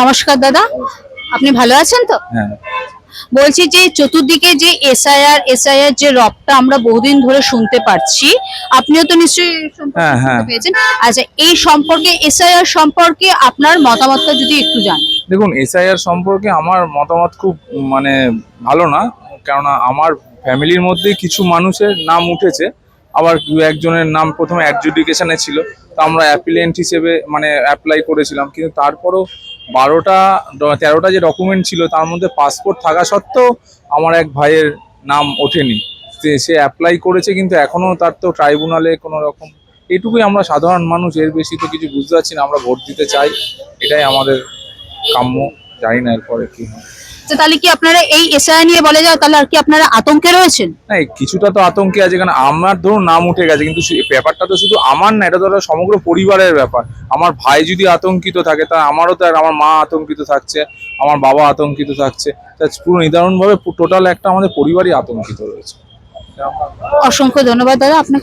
নমস্কার দাদা, আপনি ভালো আছেন তো? হ্যাঁ। বলছি যে চতুর্দিকে যে এসআইআর যে রবটা আমরা বহুদিন ধরে শুনতে পাচ্ছি, আপনিও তো নিশ্চয়ই এই সম্পর্কে হ্যাঁ, হ্যাঁ। শুনতে পেয়েছেন। আচ্ছা, এই সম্পর্কে এসআইআর সম্পর্কে আপনার মতামতটা যদি একটু জানেন। দেখুন, এসআইআর সম্পর্কে আমার মতামত খুব মানে ভালো না। কেননা আমার ফ্যামিলির মধ্যে কিছু মানুষের নাম উঠেছে, আবার দু একজনের নাম প্রথমে অ্যাডজুডিকেশনে ছিল। তো আমরা অ্যাপিলেন্ট হিসেবে মানে অ্যাপ্লাই করেছিলাম, কিন্তু তারপরও 13টা যে ডকুমেন্ট ছিল তার মধ্যে পাসপোর্ট থাকা সত্ত্বেও আমার এক ভাইয়ের নাম ওঠেনি। সে অ্যাপ্লাই করেছে, কিন্তু এখনো তার তো ট্রাইব্যুনালে কোনো রকম, এটুকুই আমরা সাধারণ মানুষ, এর বেশি তো কিছু বুঝতে পারছি না। আমরা ভোট দিতে চাই, এটাই আমাদের কাম্য। জানি না এরপরে কি হয়। তো তাহলে কি আপনারা এই এসআইআর নিয়ে বলে যাও, তাহলে আর কি আপনারা আতঙ্কে রয়েছেন? না, এই কিছুটা তো আতঙ্কে আছে, কারণ আমার ধরুন নাম উঠে গেছে, কিন্তু ব্যাপারটা তো শুধু আমার না, এটা তো একটা সমগ্র পরিবারের ব্যাপার। আমার ভাই যদি আতঙ্কিত থাকে, তা আমারও তো আমার মা আতঙ্কিত থাকছে, আমার বাবা আতঙ্কিত থাকছে, তা পুরো নিদারুণভাবে টোটাল একটা আমাদের পরিবারই আতঙ্কিত রয়েছে। অসংখ্য ধন্যবাদ দাদা আপনাকে।